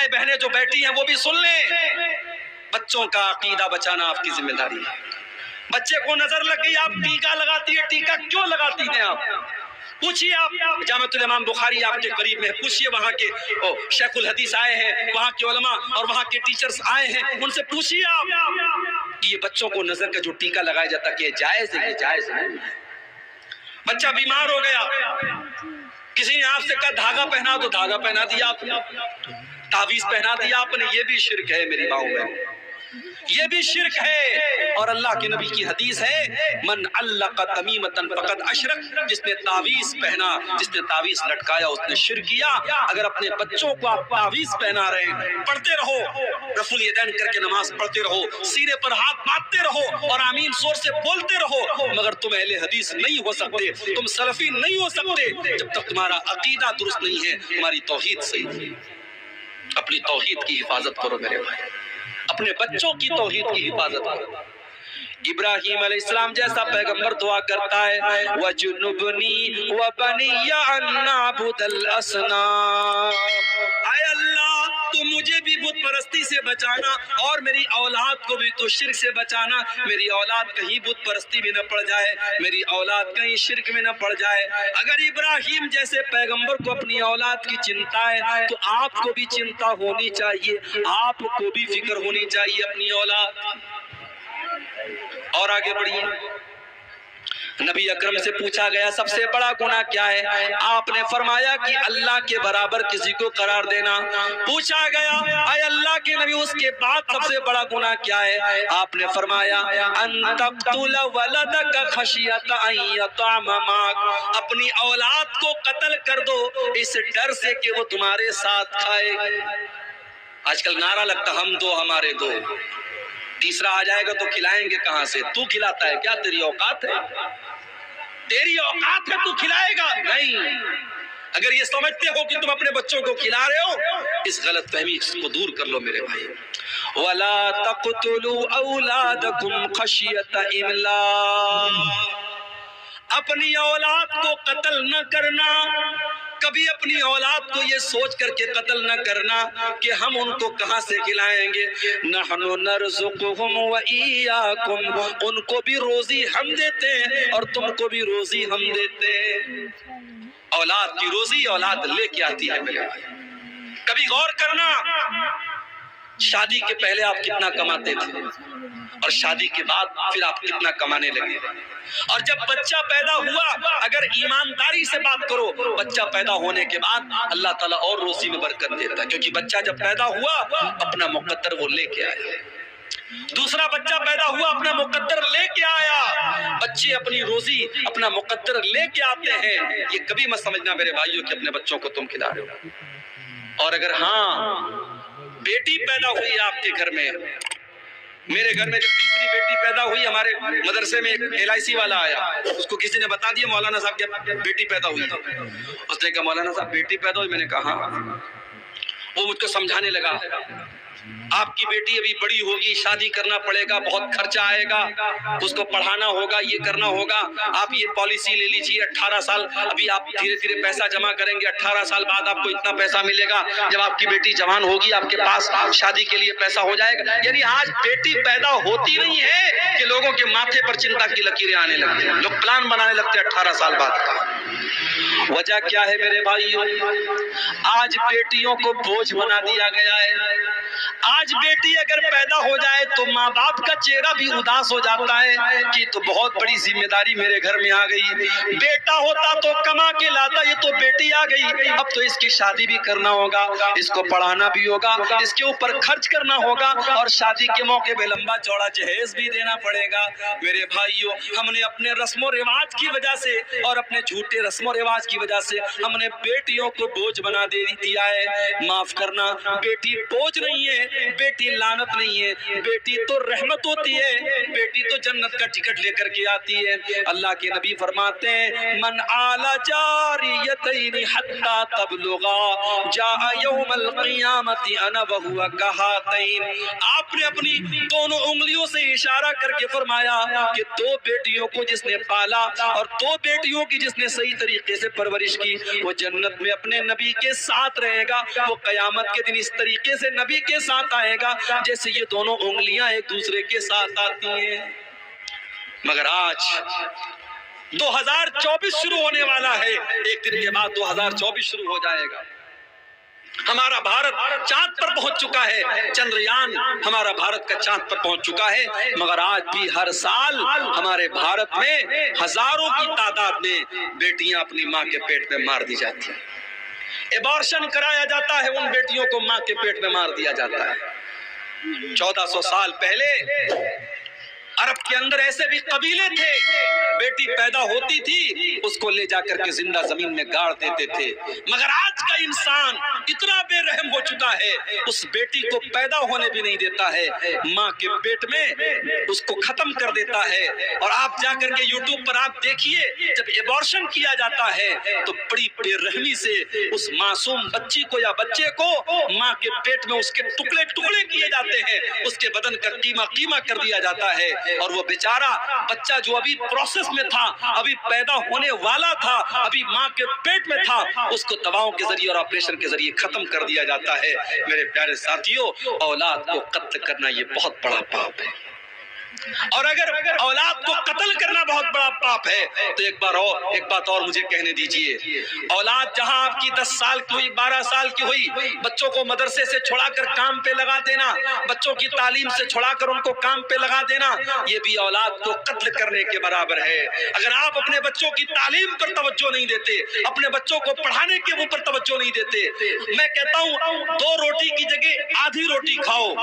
مائیں بہنیں جو بیٹھی ہیں وہ بھی سن لیں، بچوں کا عقیدہ بچانا آپ کی ذمہ داری ہے۔ بچے کو نظر لگ گئی آپ ٹیکا لگاتی ہے، ٹیکا کیوں لگاتی ہیں آپ؟ پوچھئے آپ جامعۃ الامام بخاری آپ کے قریب میں، پوچھئے وہاں کے شیخ الحدیث آئے ہیں، وہاں کے علماء اور وہاں کے ٹیچرز آئے ہیں، ان سے پوچھئے آپ کہ یہ بچوں کو نظر کا جو ٹیکا لگایا جاتا کہ یہ جائز ہے، یہ جائز ہے؟ بچہ بیمار ہو گیا، کسی نے آپ سے کہا دھاگا پہنا تو دھاگا پہنا دیا آپ نے، تعویذ پہنا دیا آپ نے، یہ بھی شرک ہے میری ماؤں بہن، یہ بھی شرک ہے۔ اور اللہ کے نبی کی حدیث ہے من علق تمیمۃ فقد اشرک، جس نے تعویذ پہنا، جس نے تعویذ لٹکایا اس نے شرک کیا۔ اگر اپنے بچوں کو آپ تعویذ پہنا رہے ہیں، پڑھتے رہو، رفع الیدین کر کے نماز پڑھتے رہو، سینے پر ہاتھ باندھتے رہو اور آمین زور سے بولتے رہو، مگر تم اہل حدیث نہیں ہو سکتے، تم سلفی نہیں ہو سکتے جب تک تمہارا عقیدہ درست نہیں ہے، تمہاری توحید صحیح نہیں۔ اپنی توحید کی حفاظت کرو میرے بھائی، اپنے بچوں کی توحید کی حفاظت کرو۔ ابراہیم علیہ السلام جیسا پیغمبر دعا کرتا ہے وَجُنُبْنِي وَبَنِيَّ أَن نَّعْبُدَ الْأَصْنَامَ، اے اللہ تو مجھے بھی بت پرستی سے بچانا اور میری اولاد کو بھی تو شرک سے بچانا، میری اولاد کہیں بت پرستی میں نہ پڑ جائے، میری اولاد کہیں شرک میں نہ پڑ جائے۔ اگر ابراہیم جیسے پیغمبر کو اپنی اولاد کی چنتا ہے تو آپ کو بھی چنتا ہونی چاہیے، آپ کو بھی فکر ہونی چاہیے اپنی اولاد۔ اور آگے بڑھیے، نبی اکرم سے پوچھا گیا سب سے بڑا گناہ کیا ہے؟ آپ نے فرمایا کہ اللہ کے برابر کسی کو قرار دینا۔ پوچھا گیا اے اللہ کے نبی اس کے بعد سب سے بڑا گناہ کیا ہے؟ آپ نے فرمایا ان تقتل ولدک خشیۃ ان یطعم معک، اپنی اولاد کو قتل کر دو اس ڈر سے کہ وہ تمہارے ساتھ کھائے۔ آج کل نعرہ لگتا ہم دو ہمارے دو، تیسرا آ جائے گا تو کھلائیں گے کہاں سے؟ تو کھلاتا ہے کیا؟ تیری اوقات ہے؟ تیری اوقات ہے تو کھلائے گا؟ نہیں۔ اگر یہ سمجھتے ہو کہ تم اپنے بچوں کو کھلا رہے ہو، اس غلط فہمی کو دور کر لو میرے بھائی۔ وَلَا تَقْتُلُوا أَوْلَادَكُمْ خَشْيَةَ إِمْلَاقٍ، اپنی اولاد کو قتل نہ کرنا، کبھی اپنی اولاد کو یہ سوچ کر کے قتل نہ کرنا کہ ہم ان کو کہاں سے کھلائیں گے۔ نحن نرزقهم وإياكم، ان کو بھی روزی ہم دیتے ہیں اور تم کو بھی روزی ہم دیتے ہیں۔ اولاد کی روزی اولاد لے کے آتی ہے میرے بھائی۔ کبھی غور کرنا شادی کے پہلے آپ کتنا کماتے تھے اور شادی کے بعد پھر آپ کتنا کمانے لگے، اور جب بچہ پیدا ہوا اگر ایمانداری سے بات کرو، بچہ پیدا ہونے کے بعد اللہ تعالیٰ اور روزی میں برکت دیتا ہے، کیونکہ بچہ جب پیدا ہوا اپنا مقدر وہ لے کے آیا، دوسرا بچہ پیدا ہوا اپنا مقدر لے کے آیا۔ بچے اپنی روزی اپنا مقدر لے کے آتے ہیں، یہ کبھی مت سمجھنا میرے بھائیوں کہ اپنے بچوں کو تم کھلا رہے ہو۔ اور اگر ہاں بیٹی پیدا ہوئی آپ کے گھر میں، میرے گھر میں جب تیسری بیٹی پیدا ہوئی ہمارے مدرسے میں ایک LIC والا آیا، اس کو کسی نے بتا دیا مولانا صاحب کی بیٹی پیدا ہوئی تھی، اس نے کہا مولانا صاحب بیٹی پیدا ہوئی؟ میں نے کہا ہاں۔ وہ مجھ کو سمجھانے لگا آپ کی بیٹی ابھی بڑی ہوگی، شادی کرنا پڑے گا، بہت خرچہ آئے گا، اس کو پڑھانا ہوگا، یہ کرنا ہوگا، آپ یہ پالیسی لے لیجیے 18 سال، ابھی آپ دھیرے دھیرے پیسہ جمع کریں گے، 18 سال بعد آپ کو اتنا پیسہ ملے گا، جب آپ کی بیٹی جوان ہوگی آپ کے پاس شادی کے لیے پیسہ ہو جائے گا۔ یعنی آج بیٹی پیدا ہوتی نہیں ہے کہ لوگوں کے ماتھے پر چنتا کی لکیریں آنے لگتی ہیں، لوگ پلان بنانے لگتے ہیں 18 سال بعد کا۔ وجہ کیا ہے میرے بھائیوں؟ آج بیٹیوں کو بوجھ بنا دیا گیا ہے۔ آج بیٹی اگر پیدا ہو جائے تو ماں باپ کا چہرہ بھی اداس ہو جاتا ہے کہ تو بہت بڑی ذمہ داری میرے گھر میں آ گئی، بیٹا ہوتا تو کما کے لاتا، یہ تو بیٹی آ گئی، اب تو اس کی شادی بھی کرنا ہوگا، اس کو پڑھانا بھی ہوگا، اس کے اوپر خرچ کرنا ہوگا، اور شادی کے موقع پہ لمبا چوڑا جہیز بھی دینا پڑے گا۔ میرے بھائیوں ہم نے اپنے رسم و رواج کی وجہ سے اور اپنے جھوٹے رسم و رواج کی وجہ سے ہم نے بیٹیوں کو بوجھ بنا دیا ہے۔ معاف کرنا، بیٹی بوجھ نہیں ہے، بیٹی لعنت نہیں ہے، بیٹی تو رحمت ہوتی ہے، بیٹی تو جنت کا ٹکٹ لے کر کے آتی ہے۔ اللہ کے نبی فرماتے ہیں من آل جاریتین حتی تبلغا جاء یوم القیامت انا وہو کہاتین۔ آپ نے اپنی دونوں انگلیوں سے اشارہ کر کے فرمایا کہ دو بیٹیوں کو جس نے پالا اور دو بیٹیوں کی جس نے صحیح طریقے سے پرورش کی، وہ جنت میں اپنے نبی کے ساتھ رہے گا، وہ قیامت کے دن اس طریقے سے نبی کے ساتھ آئے گا جیسے یہ دونوں انگلیاں ایک دوسرے کے ساتھ آتی ہیں۔ مگر آج 2024 شروع ہونے والا ہے، ایک دن کے بعد 2024 شروع ہو جائے گا۔ ہمارا بھارت چاند پر پہنچ چکا ہے، چندریان ہمارا بھارت کا چاند پر پہنچ چکا ہے، مگر آج بھی ہر سال ہمارے بھارت میں ہزاروں کی تعداد میں بیٹیاں اپنی ماں کے پیٹ میں مار دی جاتی ہیں۔ ایبارشن کرایا جاتا ہے، ان بیٹیوں کو ماں کے پیٹ میں مار دیا جاتا ہے۔ 1400 سال پہلے عرب کے اندر ایسے بھی قبیلے تھے، بیٹی پیدا ہوتی تھی اس کو لے جا کر کے زندہ زمین میں گاڑ دیتے تھے، مگر آج کا انسان اتنا بے رحم ہو چکا ہے اس بیٹی کو پیدا ہونے بھی نہیں دیتا ہے، ماں کے پیٹ میں اس کو ختم کر دیتا ہے۔ اور آپ جا کر کے یوٹیوب پر آپ دیکھیے جب ایبارشن کیا جاتا ہے تو بڑی بے رحمی سے اس معصوم بچی کو یا بچے کو ماں کے پیٹ میں اس کے ٹکڑے ٹکڑے کیے جاتے ہیں، اس کے بدن کا قیمہ قیمہ کر دیا جاتا ہے، اور وہ بیچارہ بچہ جو ابھی پروسیس میں تھا، ابھی پیدا ہونے والا تھا، ابھی ماں کے پیٹ میں تھا، اس کو دواؤں کے ذریعے اور آپریشن کے ذریعے ختم کر دیا جاتا ہے۔ میرے پیارے ساتھیوں، اولاد کو قتل کرنا یہ بہت بڑا پاپ ہے، اور اگر اولاد کو قتل کرنا بہت بڑا پاپ ہے تو ایک بات اور مجھے کہنے دیجئے، اولاد جہاں آپ کی 10 سال کی ہوئی، 12 سال کی ہوئی، بچوں کو مدرسے سے چھڑا کر کام پہ لگا دینا، بچوں کی تعلیم سے چھڑا کر ان کو کام پہ لگا دینا، یہ بھی اولاد کو قتل کرنے کے برابر ہے۔ اگر آپ اپنے بچوں کی تعلیم پر توجہ نہیں دیتے، اپنے بچوں کو پڑھانے کے اوپر توجہ نہیں دیتے، میں کہتا ہوں 2 روٹی کی جگہ آدھی روٹی کھاؤ،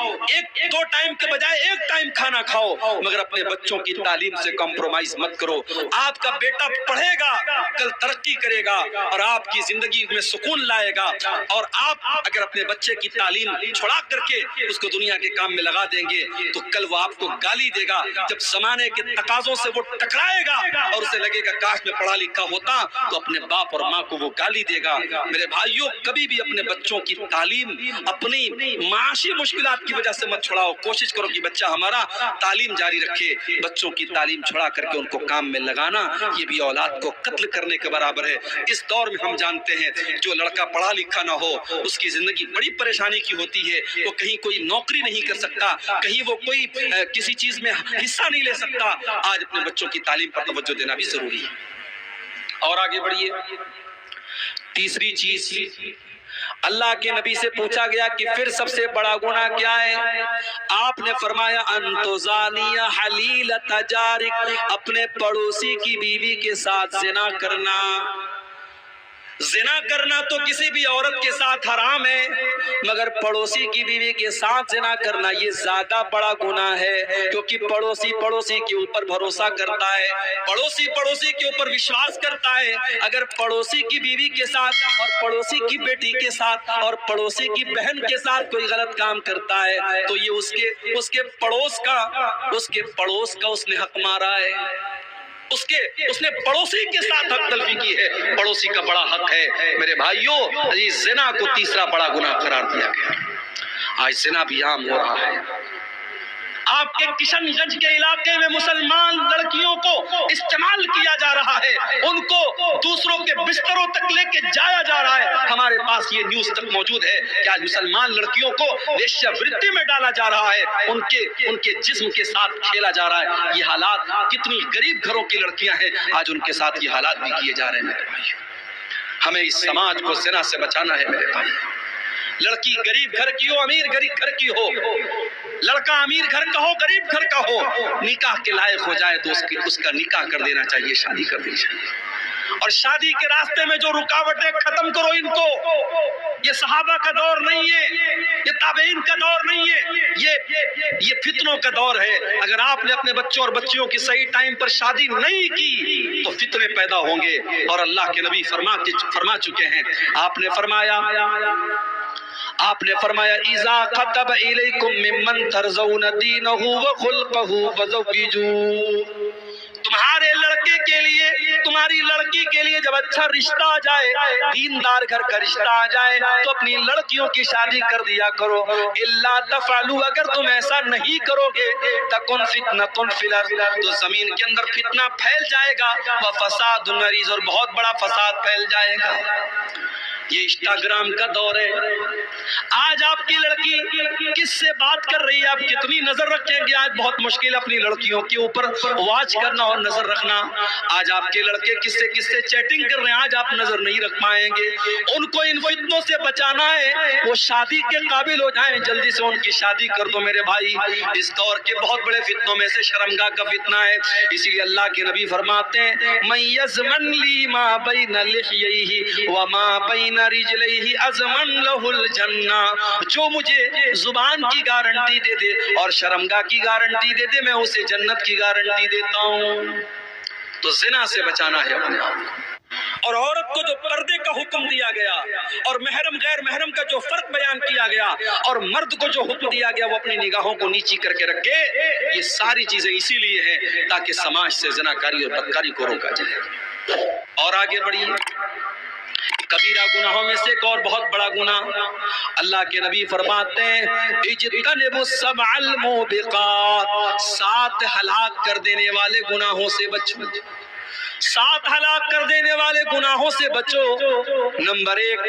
2 ٹائم کے بجائے 1 ٹائم کھانا کھاؤ، مگر اپنے بچوں کی تعلیم سے کمپرومائز مت کرو۔ آپ کا بیٹا پڑھے گا، کل ترقی کرے گا اور آپ کی زندگی میں سکون لائے گا، اور آپ اگر اپنے بچے کی تعلیم چھڑا کر کے اس کو دنیا کے کام میں لگا دیں گے تو کل وہ آپ کو گالی دے گا، جب زمانے کے تقاضوں سے وہ ٹکرائے گا اور اسے لگے گا کاش میں پڑھا لکھا ہوتا تو اپنے باپ اور ماں کو وہ گالی دے گا۔ میرے بھائیوں، کبھی بھی اپنے بچوں کی تعلیم اپنی معاشی مشکلات کی وجہ سے مت چھڑاؤ، کوشش کرو کہ بچہ ہمارا تعلیم جاری رکھے۔ بچوں کی تعلیم چھڑا کر کے ان کو کام میں لگانا یہ بھی اولاد کو قتل کرنے کے برابر ہے۔ اس دور میں ہم جانتے ہیں جو لڑکا پڑھا لکھا نہ ہو اس کی زندگی بڑی پریشانی کی ہوتی ہے، وہ کہیں کوئی نوکری نہیں کر سکتا، کہیں وہ کوئی کسی چیز میں حصہ نہیں لے سکتا۔ آج اپنے بچوں کی تعلیم پر توجہ دینا بھی ضروری ہے۔ اور آگے بڑھیے، تیسری چیز، اللہ کے نبی سے پوچھا گیا کہ پھر سب سے بڑا گناہ کیا ہے؟ آپ نے فرمایا انتو زانیہ حلیلۃ جارک، اپنے پڑوسی کی بیوی کے ساتھ زنا کرنا۔ زنا کرنا تو کسی بھی عورت کے ساتھ حرام ہے، مگر پڑوسی کی بیوی کے ساتھ زنا کرنا یہ زیادہ بڑا گناہ ہے، کیونکہ پڑوسی کے اوپر بھروسہ کرتا ہے، پڑوسی کے اوپر وشواس کرتا ہے۔ اگر پڑوسی کی بیوی کے ساتھ اور پڑوسی کی بیٹی کے ساتھ اور پڑوسی کی بہن کے ساتھ کوئی غلط کام کرتا ہے تو یہ اس کے پڑوس کا اس نے حق مارا ہے، اس نے پڑوسی کے ساتھ حق تلفی کی ہے، پڑوسی کا بڑا حق ہے۔ میرے بھائیوں، زنا کو تیسرا بڑا گناہ قرار دیا گیا۔ آج زنا بھی عام ہو رہا ہے۔ آپ کے کشن گنج کے علاقے میں مسلمان لڑکیوں کو استعمال کیا جا رہا ہے، ان کو دوسروں کے بستروں تک لے کے جایا جا رہا ہے۔ ہمارے پاس یہ نیوز تک موجود ہے کہ آج مسلمان لڑکیوں کو ویشیا وریتی میں ڈالا جا رہا ہے، ان کے جسم کے ساتھ کھیلا جا رہا ہے۔ یہ حالات، کتنی غریب گھروں کی لڑکیاں ہیں، آج ان کے ساتھ یہ حالات بھی کیے جا رہے ہیں۔ میرے بھائی، ہمیں اس سماج کو زنا سے بچانا ہے۔ میرے بھائی، لڑکی غریب گھر کی ہو، امیر گھر کی ہو، لڑکا امیر گھر کا ہو، غریب گھر کا ہو، نکاح کے لائق ہو جائے تو اس کا نکاح کر دینا چاہیے، شادی کر دینی چاہیے۔ اور شادی کے راستے میں جو رکاوٹیں ختم کرو ان کو۔ یہ صحابہ کا دور نہیں ہے، یہ تابعین کا دور نہیں ہے، یہ فتنوں کا دور ہے۔ اگر آپ نے اپنے بچوں اور بچیوں کی صحیح ٹائم پر شادی نہیں کی تو فتنے پیدا ہوں گے، اور اللہ کے نبی فرما چکے ہیں۔ آپ نے فرمایا آپ نے فرمایا اذا خطب الیکم ممن ترضون دینہ وخلقہ فزوجوہ، تمہارے لڑکے کے لیے، تمہاری لڑکی کے لیے جب اچھا رشتہ آ جائے، دیندار گھر کا رشتہ آ جائے تو اپنی لڑکیوں کی شادی کر دیا کرو۔ الا تفعلوا، اگر تم ایسا نہیں کرو گے، تکن فتنۃ فی الارض، تو زمین کے اندر فتنہ پھیل جائے گا، وفساد عریض، اور بہت بڑا فساد پھیل جائے گا۔ یہ انسٹاگرام کا دور ہے۔ آج آپ کی لڑکی کس سے بات کر رہی ہے، آپ کتنی نظر رکھیں گے؟ آج بہت مشکل اپنی لڑکیوں کے اوپر واچ کرنا اور نظر رکھنا۔ آج آپ کے لڑکے کس سے چیٹنگ کر رہے ہیں، آج آپ نظر نہیں رکھ پائیں گے۔ ان کو ان فتنوں سے بچانا ہے، وہ شادی کے قابل ہو جائیں، جلدی سے ان کی شادی کر دو میرے بھائی۔ اس دور کے بہت بڑے فتنوں میں سے شرمگاہ کا فتنہ ہے، اسی لیے اللہ کے نبی فرماتے ہیں من یضمن لی ما بین لحییہ وما بین رجلیہ اضمن لہ الجنہ، جو مجھے زبان کی گارنٹی دے دے اور شرمگاہ کی گارنٹی دے دے، میں اسے جنت کی گارنٹی دیتا ہوں۔ تو زنا سے بچانا ہے اپنے آپ کو۔ اور عورت کو جو پردے کا حکم دیا گیا اور محرم غیر محرم کا جو فرق بیان کیا گیا اور مرد کو جو حکم دیا گیا وہ اپنی نگاہوں کو نیچی کر کے رکھے، یہ ساری چیزیں اسی لیے ہیں تاکہ سماج سے زناکاری اور بدکاری کو روکا جائے۔ اور آگے بڑھیے، کبیرہ گناہوں میں سے ایک اور بہت بڑا گناہ، اللہ کے نبی فرماتے ہیں اجتنبوا السبع الموبقات، 7 ہلاک کر دینے والے گناہوں سے بچو، 7 ہلاک کر دینے والے گناہوں سے بچو۔ نمبر 1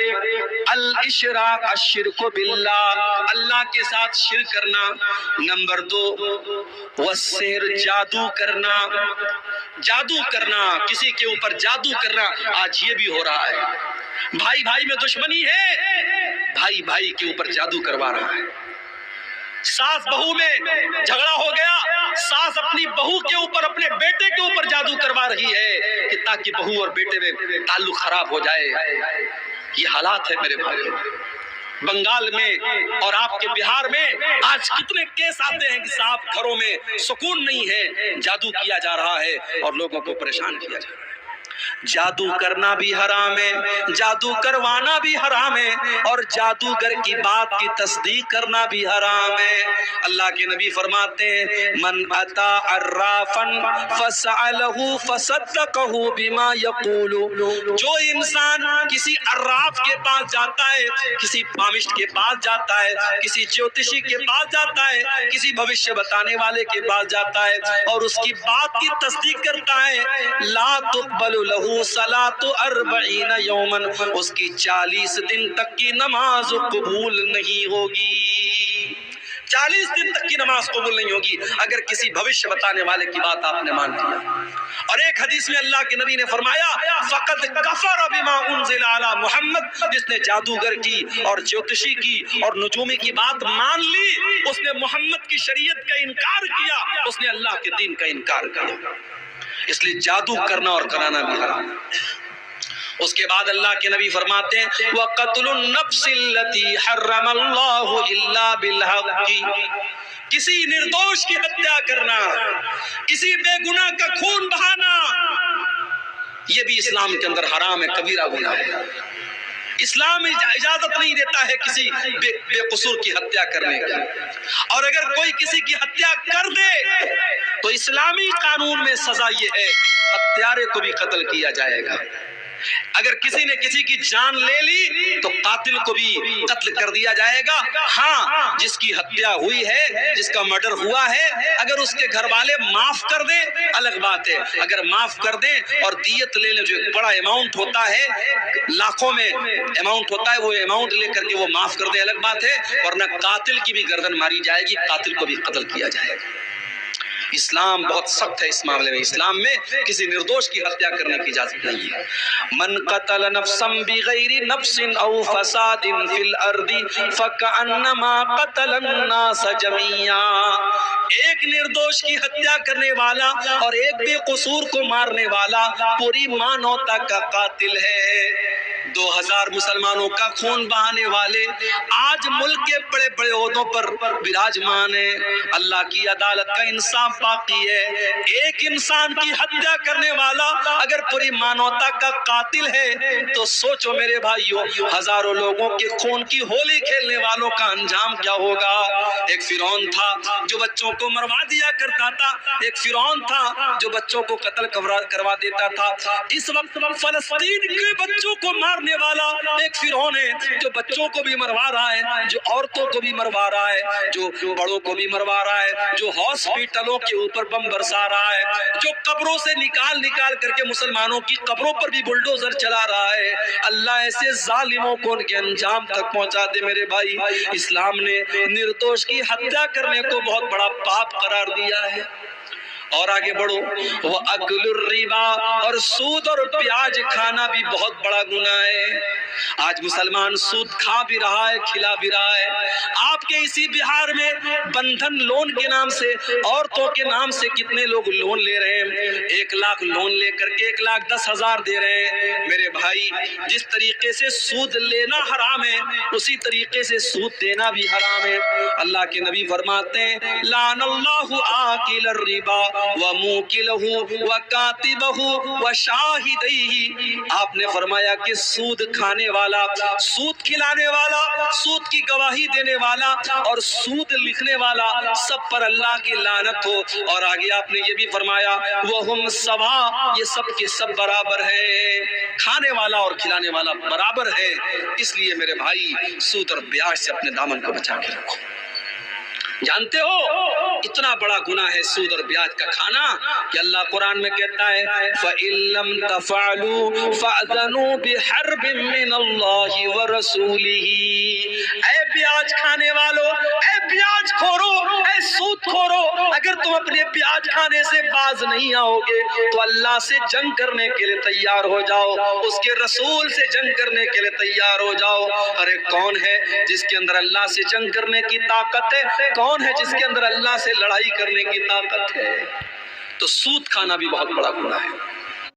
الاشراک، الشرک باللہ، اللہ کے ساتھ شرک کرنا۔ نمبر 2 والسحر، جادو کرنا، جادو کرنا، کسی کے اوپر جادو کرنا، آج یہ بھی ہو رہا ہے۔ بھائی بھائی میں دشمنی ہے، بھائی بھائی کے اوپر جادو کروا رہا ہے۔ ساس بہو میں جھگڑا ہو گیا، ساس اپنی بہو کے اوپر، اپنے بیٹے کے اوپر جادو کروا رہی ہے کہ تاکہ بہو اور بیٹے میں تعلق خراب ہو جائے۔ یہ حالات ہے میرے بھائی۔ بنگال میں اور آپ کے بہار میں آج کتنے کیس آتے ہیں کہ صاحب گھروں میں سکون نہیں ہے، جادو کیا جا رہا ہے اور لوگوں کو پریشان کیا جا رہا ہے۔ جادو کرنا بھی حرام ہے، جادو کروانا بھی حرام ہے، اور جادوگر کی بات کی تصدیق کرنا بھی حرام ہے۔ اللہ کے نبی فرماتے ہیں من اتا عرافا فسألہ فصدقہ بما یقول، جو انسان کسی عراف کے پاس جاتا ہے، کسی پامشٹ کے پاس جاتا ہے، کسی جوتشی کے پاس جاتا ہے، کسی بھوشیہ بتانے والے کے پاس جاتا ہے اور اس کی بات کی تصدیق کرتا ہے، لا تقبل لہو صلاۃ 40 یوما، اس کی 40 دن تک کی نماز قبول نہیں ہوگی۔ 40 دن تک کی نماز قبول نہیں ہوگی اگر کسی بھوشیہ بتانے والے کی بات آپ نے مان لیا۔ اور ایک حدیث میں اللہ کے نبی نے فرمایا فقد کفر بما انزل علی محمد، جس نے جادوگر کی اور جوتشی کی اور نجومی کی بات مان لی، اس نے محمد کی شریعت کا انکار کیا، اس نے اللہ کے دین کا انکار کیا۔ اس لیے جادو کرنا اور کرانا بھی حرام ہے۔ اس کے بعد اللہ کے نبی فرماتے ہیں وَقَتْلُ النَّفْسِ الَّتِي حَرَّمَ اللَّهُ إِلَّا بِالْحَقِّ، کسی نردوش کی ہتیا کرنا، کسی بے گناہ کا خون بہانا، یہ بھی اسلام کے اندر حرام ہے، کبیرہ گناہ ہے۔ اسلام اجازت نہیں دیتا ہے کسی بے قصور کی ہتیا کرنے کی، اور اگر کوئی کسی کی ہتیا کر دے تو اسلامی قانون میں سزا یہ ہے ہتھیارے کو بھی قتل کیا جائے گا۔ اگر کسی نے کسی کی جان لے لی تو قاتل کو بھی قتل کر دیا جائے گا۔ ہاں، جس کی ہتیا ہوئی ہے، جس کا مرڈر ہوا ہے، اگر اس کے گھر والے معاف کر دیں الگ بات ہے، اگر معاف کر دیں اور دیت لے لیں، جو ایک بڑا اماؤنٹ ہوتا ہے، لاکھوں میں اماؤنٹ ہوتا ہے، وہ اماؤنٹ لے کر کے وہ معاف کر دیں الگ بات ہے، ورنہ قاتل کی بھی گردن ماری جائے گی، قاتل کو بھی قتل کیا جائے گا۔ اسلام بہت سخت ہے اس معاملے میں، اسلام میں کسی نردوش کی ہتیا کرنے کی اجازت نہیں ہے۔ من قتل نفسا بغیر نفس او فساد فی الارض فکأنما قتل الناس جميعا، ایک نردوش کی ہتیا کرنے والا اور ایک بے قصور کو مارنے والا پوری مانوتا کا قاتل ہے۔ 2000 مسلمانوں کا خون بہانے والے آج ملک کے کے بڑے بڑے عہدوں پر براجمان ہیں، اللہ کی عدالت کا انصاف باقی ہے۔ ایک انسان کی ہتیا کرنے والا اگر پوری مانوتا کا قاتل ہے تو سوچو میرے بھائیو، ہزاروں لوگوں کے خون کی ہولی کھیلنے والوں کا انجام کیا ہوگا۔ ایک فرعون تھا جو بچوں کو مروا دیا کرتا تھا، ایک فرعون تھا جو بچوں کو قتل کروا دیتا تھا۔ اس وقت فلسطین کے بچوں کو مارنے والا ایک فرعون ہے جو بچوں کو بھی مروا رہا ہے، جو عورتوں کو بھی مروا رہا ہے، جو بڑوں کو بھی مروا رہا ہے، جو ہاسپٹلوں کے اوپر بم برسا رہا ہے، جو قبروں سے نکال کر کے مسلمانوں کی قبروں پر بھی بلڈوزر چلا رہا ہے۔ اللہ ایسے ظالموں کو ان کے انجام تک پہنچا دے میرے بھائی۔ اسلام نے نردوش کی ہتیا کرنے کو بہت بڑا پاپ قرار دیا ہے۔ اور آگے بڑھو، وہ اکل الربا، اور سود اور پیاج کھانا بھی بہت بڑا گناہ ہے۔ آج مسلمان سود کھا بھی رہا ہے، کھلا بھی رہا ہے۔ آپ کے اسی بہار میں بندھن لون کے نام سے، عورتوں کے نام سے کتنے لوگ لون لے رہے ہیں، 1 لاکھ لون لے کر کے 1,10,000 دے رہے ہیں۔ میرے بھائی، جس طریقے سے سود لینا حرام ہے اسی طریقے سے سود دینا بھی حرام ہے۔ اللہ کے نبی فرماتے ہیں، لعن اللہ آکل الربا وموکلہ وکاتبہ وشاہدیہ۔ آپ نے فرمایا کہ سود کھانے والا، سود کھلانے والا، سود کی گواہی دینے والا اور سود لکھنے والا، سب پر اللہ کی لعنت ہو۔ اور آگے آپ نے یہ بھی فرمایا، وہم سوا، یہ سب کے سب برابر ہیں، کھانے والا اور کھلانے والا برابر ہے۔ اس لیے میرے بھائی، سود اور بیاج سے اپنے دامن کو بچا کے رکھو۔ جانتے ہو اتنا بڑا گناہ ہے سود اور بیاج کا کھانا کہ اللہ قرآن میں کہتا ہے فَإِن لَّمْ تَفْعَلُوا فَأْذَنُوا بِحَرْبٍ مِّنَ اللَّهِ وَرَسُولِهِ۔ اے بیاج کھانے والو، اے بیاج خورو، اے سود خورو، اگر تم اپنے بیاج کھانے سے باز نہیں آؤ گے تو اللہ سے جنگ کرنے کے لیے تیار ہو جاؤ، اس کے رسول سے جنگ کرنے کے لیے تیار ہو جاؤ۔ ارے کون ہے جس کے اندر اللہ سے جنگ کرنے کی طاقت ہے؟ کون ہے جس کے اندر اللہ سے لڑائی کرنے کی طاقت ہے؟ تو سود کھانا بھی بہت بڑا گناہ ہے۔